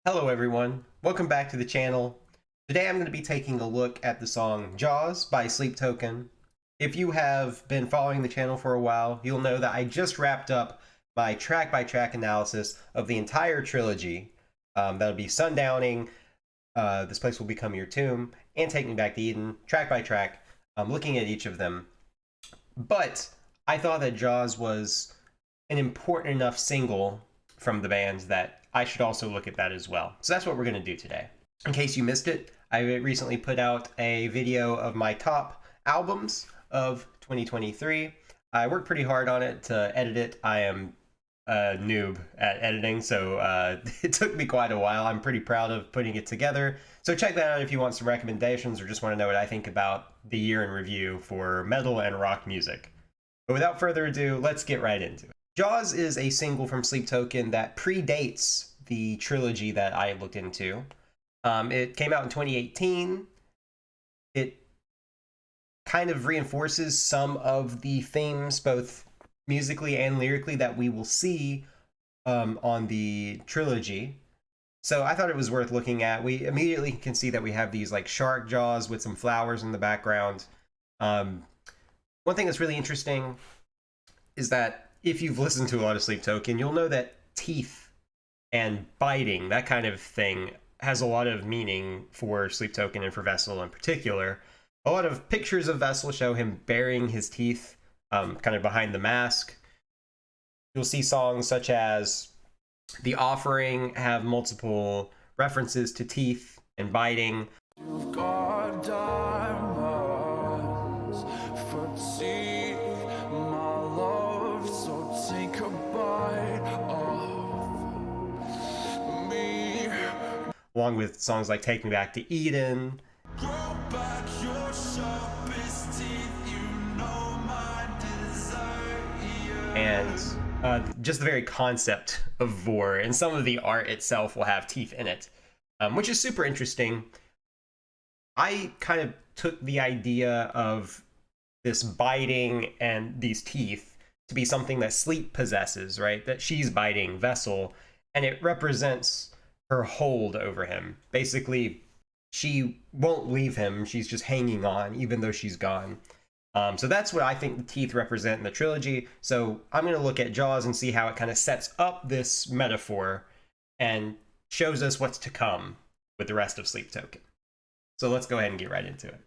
Hello everyone, welcome back to the channel. Today I'm going to be taking a look at the song Jaws by Sleep Token. If you have been following the channel for a while, you'll know that I just wrapped up my track-by-track analysis of the entire trilogy. That'll be Sundowning, This Place Will Become Your Tomb, and Take Me Back to Eden, track by track, looking at each of them. But I thought that Jaws was an important enough single from the band that I should also look at that as well. So that's what we're going to do today. In case you missed it, I recently put out a video of my top albums of 2023. I worked pretty hard on it to edit it. I am a noob at editing, so it took me quite a while. I'm pretty proud of putting it together. So check that out if you want some recommendations or just want to know what I think about the year in review for metal and rock music. But without further ado, let's get right into it. Jaws is a single from Sleep Token that predates the trilogy that I looked into. It came out in 2018. It kind of reinforces some of the themes, both musically and lyrically, that we will see on the trilogy. So I thought it was worth looking at. We immediately can see that we have these like shark jaws with some flowers in the background. One thing that's really interesting is that if you've listened to a lot of Sleep Token, you'll know that teeth and biting, that kind of thing, has a lot of meaning for Sleep Token and for Vessel in particular. A lot of pictures of Vessel show him baring his teeth kind of behind the mask. You'll see songs such as The Offering have multiple references to teeth and biting. You've got diamonds for teeth, my love, so take a bite of me. Along with songs like Take Me Back to Eden. Grow back your sharpest teeth, you know my desire. And just the very concept of vor, and some of the art itself will have teeth in it, which is super interesting. I kind of took the idea of this biting and these teeth to be something that Sleep possesses, right? That she's biting Vessel, and it represents her hold over him. Basically, she won't leave him. She's just hanging on, even though she's gone. So that's what I think the teeth represent in the trilogy. So I'm going to look at Jaws and see how it kind of sets up this metaphor and shows us what's to come with the rest of Sleep Token. So let's go ahead and get right into it.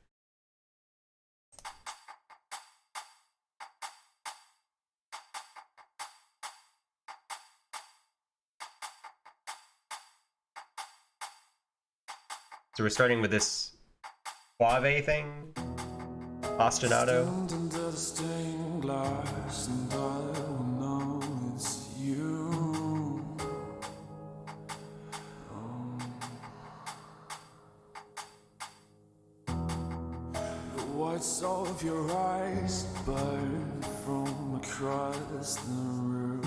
So we're starting with this Suave thing, ostinato. Whites of your eyes burn from across the room.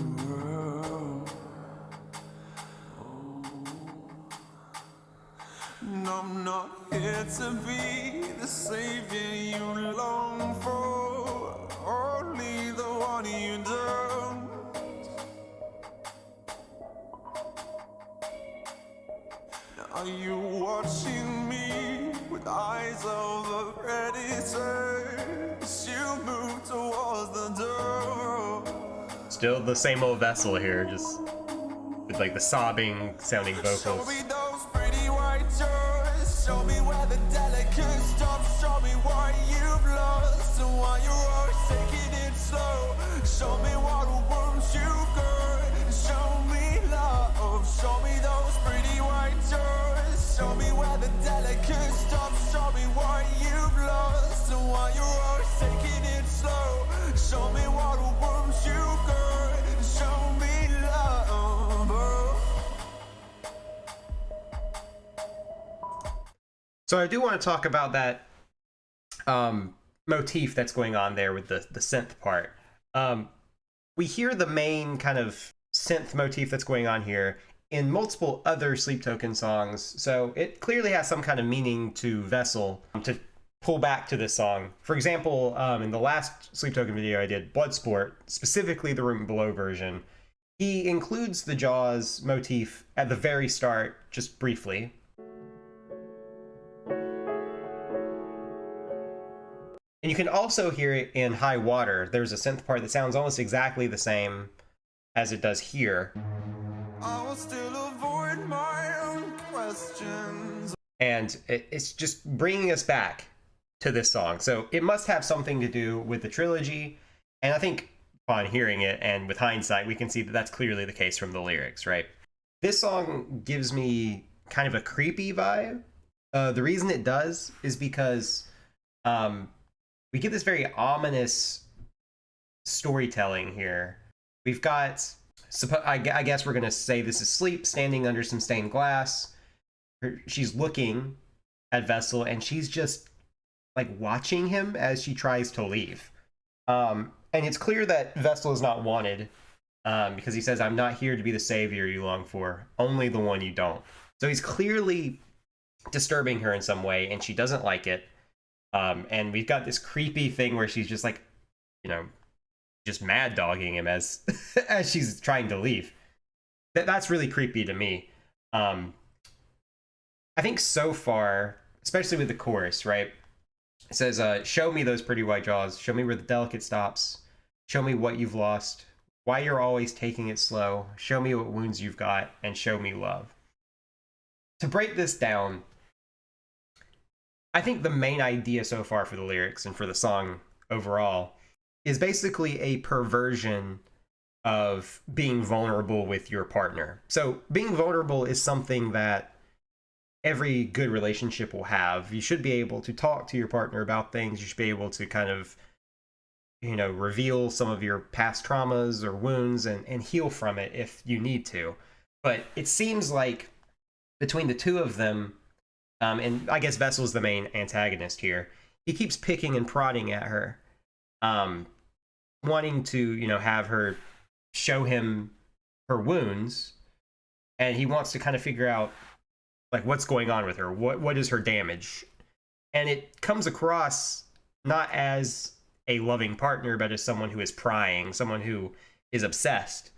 I'm not here to be the savior you long for, only the one you don't. Are you watching me with eyes of a predator? You move towards the door. Still the same old Vessel here, just with like the sobbing sounding vocals. Show me those pretty white toys. Show me where the delicate stops. Show me what you've lost and why you're always taking it slow. Show me what wounds you've got. Show me love. Show me those pretty white toys. Show me where the delicate stops. Show me what you've lost and why you're always taking it slow. Show me what wounds you've got. Show me love. So I do want to talk about that motif that's going on there with the synth part. We hear the main kind of synth motif that's going on here in multiple other Sleep Token songs, so it clearly has some kind of meaning to Vessel to pull back to this song. For example, in the last Sleep Token video I did, Bloodsport, specifically the Room Below version, He includes the Jaws motif at the very start, just briefly. And you can also hear it in High Water. There's a synth part that sounds almost exactly the same as it does here. I will still avoid my own questions. And it's just bringing us back to this song. So it must have something to do with the trilogy. And I think upon hearing it and with hindsight, we can see that that's clearly the case from the lyrics, right? This song gives me kind of a creepy vibe. The reason it does is because we get this very ominous storytelling here. We've got, I guess we're going to say this is Sleep standing under some stained glass. She's looking at Vessel, and she's just like watching him as she tries to leave. And it's clear that Vessel is not wanted because he says, "I'm not here to be the savior you long for, only the one you don't." So he's clearly disturbing her in some way, and she doesn't like it. And we've got this creepy thing where she's just like, you know, just mad dogging him as as she's trying to leave. That's really creepy to me. I think so far, especially with the chorus, right? It says, show me those pretty white jaws. Show me where the delicate stops. Show me what you've lost. Why you're always taking it slow. Show me what wounds you've got. And show me love. To break this down, I think the main idea so far for the lyrics and for the song overall is basically a perversion of being vulnerable with your partner. So being vulnerable is something that every good relationship will have. You should be able to talk to your partner about things. You should be able to kind of, you know, reveal some of your past traumas or wounds and heal from it if you need to. But it seems like between the two of them, and I guess Vessel's the main antagonist here, he keeps picking and prodding at her, wanting to, you know, have her show him her wounds, and he wants to kind of figure out like what's going on with her, what is her damage. And it comes across not as a loving partner, but as someone who is prying, someone who is obsessed.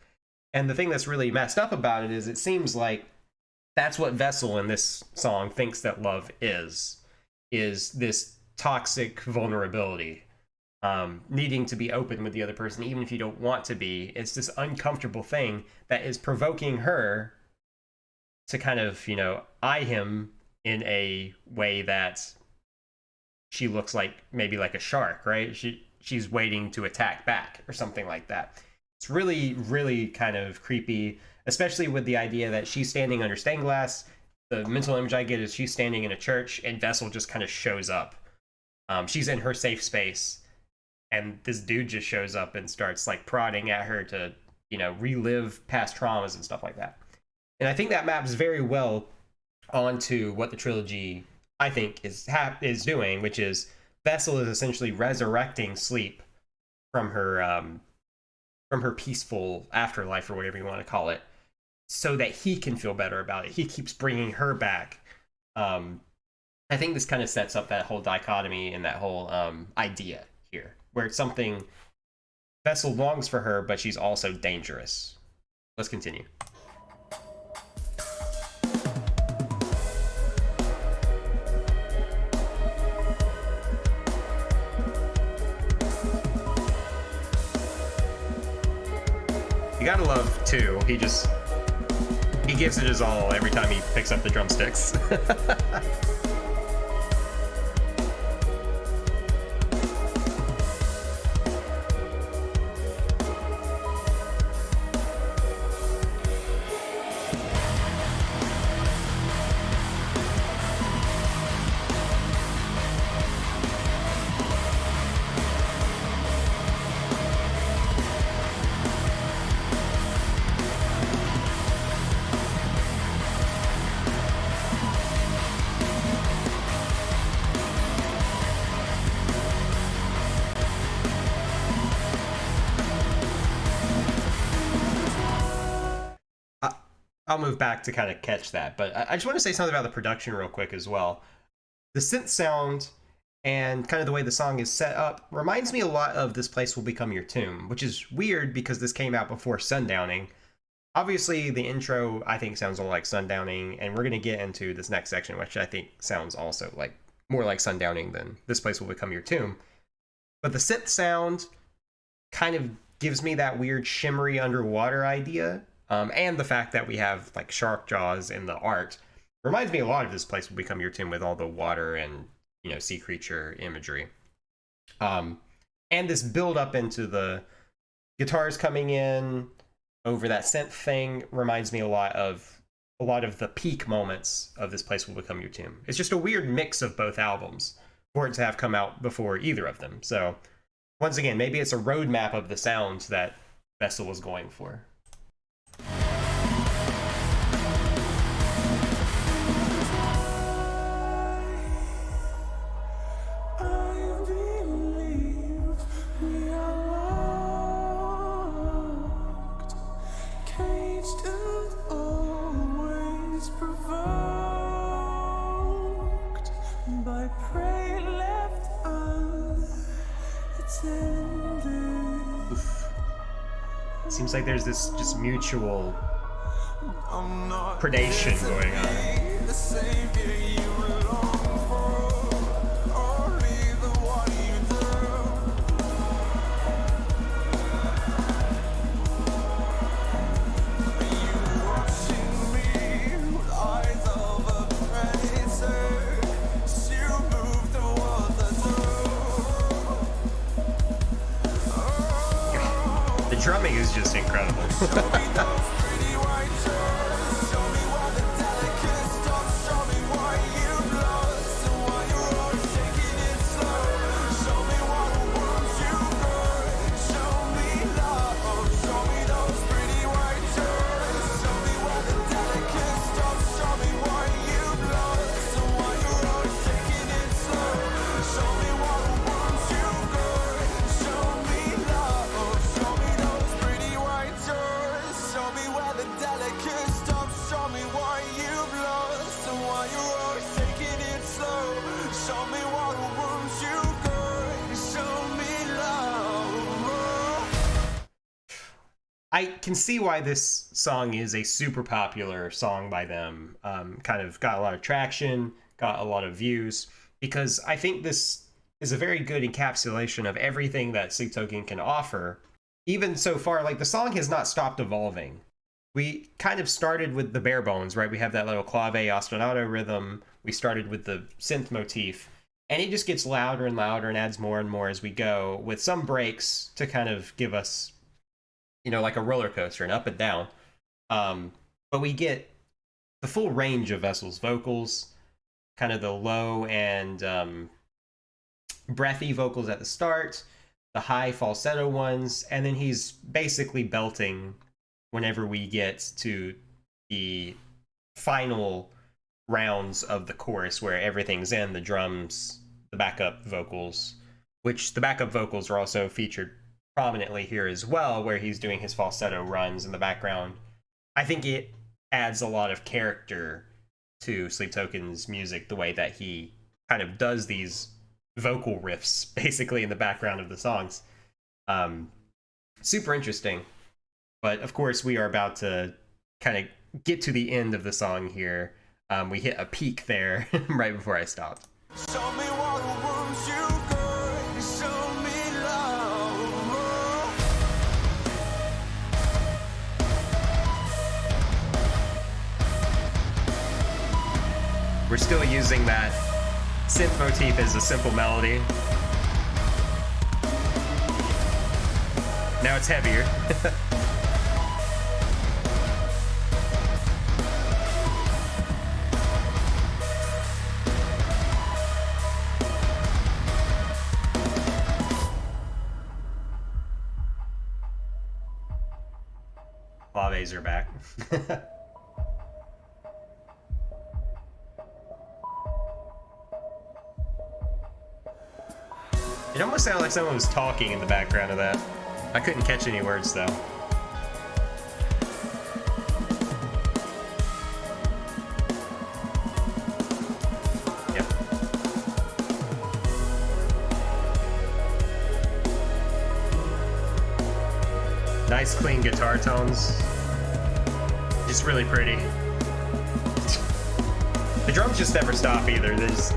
And the thing that's really messed up about it is it seems like that's what Vessel in this song thinks that love is this toxic vulnerability, needing to be open with the other person even if you don't want to be. It's this uncomfortable thing that is provoking her to kind of, you know, eye him in a way that she looks like maybe like a shark, right? She's waiting to attack back or something like that. It's really, really kind of creepy, especially with the idea that she's standing under stained glass. The mental image I get is she's standing in a church and Vessel just kind of shows up. She's in her safe space and this dude just shows up and starts like prodding at her to, you know, relive past traumas and stuff like that. And I think that maps very well onto what the trilogy, I think, is doing, which is Vessel is essentially resurrecting Sleep from her peaceful afterlife or whatever you want to call it, so that he can feel better about it. He keeps bringing her back. I think this kind of sets up that whole dichotomy and that whole idea here, where it's something Vessel longs for her, but she's also dangerous. Let's continue. You gotta love, too, he gives it his all every time he picks up the drumsticks. I'll move back to kind of catch that, but I just want to say something about the production real quick as well. The synth sound and kind of the way the song is set up reminds me a lot of This Place Will Become Your Tomb, which is weird because this came out before Sundowning, Obviously, the intro I think sounds a lot like Sundowning, and we're going to get into this next section, which I think sounds also like more like Sundowning than This Place Will Become Your Tomb. But the synth sound kind of gives me that weird shimmery underwater idea, and the fact that we have like shark jaws in the art reminds me a lot of This Place Will Become Your Tomb with all the water and sea creature imagery. And this build up into the guitars coming in over that synth thing reminds me a lot of the peak moments of This Place Will Become Your Tomb. It's just a weird mix of both albums for it to have come out before either of them. So once again, maybe it's a roadmap of the sounds that Vessel was going for. Seems like there's this just mutual predation going on. The drumming is just incredible. I can see why this song is a super popular song by them. Kind of got a lot of traction, got a lot of views, because I think this is a very good encapsulation of everything that Sleep Token can offer. Even so far, like, the song has not stopped evolving. We kind of started with the bare bones, right? We have that little clave ostinato rhythm. We started with the synth motif, and it just gets louder and louder and adds more and more as we go, with some breaks to kind of give us, like a roller coaster, and up and down. But we get the full range of Vessel's vocals, kind of the low and breathy vocals at the start, the high falsetto ones, and then he's basically belting whenever we get to the final rounds of the chorus where everything's in, the drums, the backup vocals, which the backup vocals are also featured prominently here as well, where he's doing his falsetto runs in the background. I think it adds a lot of character to Sleep Token's music, the way that he kind of does these vocal riffs basically in the background of the songs. Super interesting. But of course, we are about to kind of get to the end of the song here. We hit a peak there right before I stopped. Show me what wounds you got, show me love. We're still using that synth motif as a simple melody. Now it's heavier. Claves are back. It almost sounded like someone was talking in the background of that. I couldn't catch any words though. Yep. Nice clean guitar tones. It's really pretty. The drums just never stop either. They just...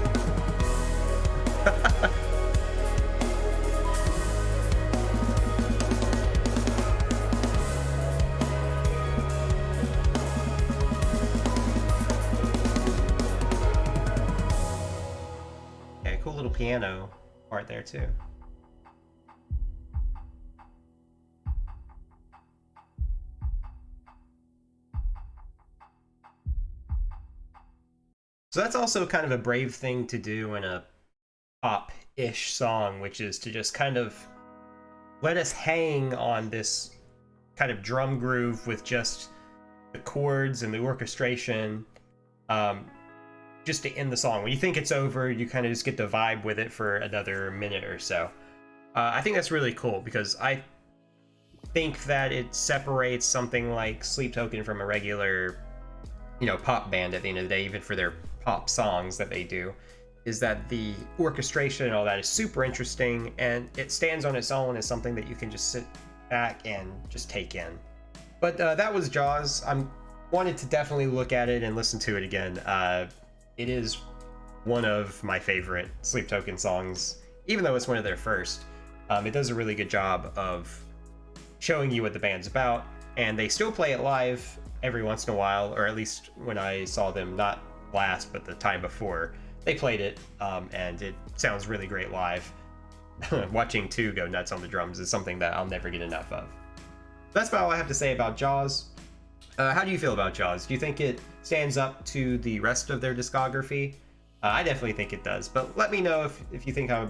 Okay, cool little piano part there too. So that's also kind of a brave thing to do in a pop-ish song, which is to just kind of let us hang on this kind of drum groove with just the chords and the orchestration, just to end the song. When you think it's over, you kind of just get the vibe with it for another minute or so. I think that's really cool because I think that it separates something like Sleep Token from a regular, pop band at the end of the day, even for their pop songs that they do, is that the orchestration and all that is super interesting, and it stands on its own as something that you can just sit back and just take in. But that was Jaws. I wanted to definitely look at it and listen to it again. It is one of my favorite Sleep Token songs, even though it's one of their first. It does a really good job of showing you what the band's about, and they still play it live every once in a while, or at least when I saw them, not last, but the time before, they played it, and it sounds really great live. Watching two go nuts on the drums is something that I'll never get enough of. That's about all I have to say about Jaws. How do you feel about Jaws? Do you think it stands up to the rest of their discography? I definitely think it does, but let me know if you think I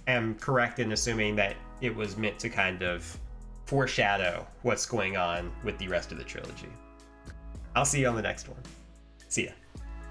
am correct in assuming that it was meant to kind of foreshadow what's going on with the rest of the trilogy. I'll see you on the next one. See ya.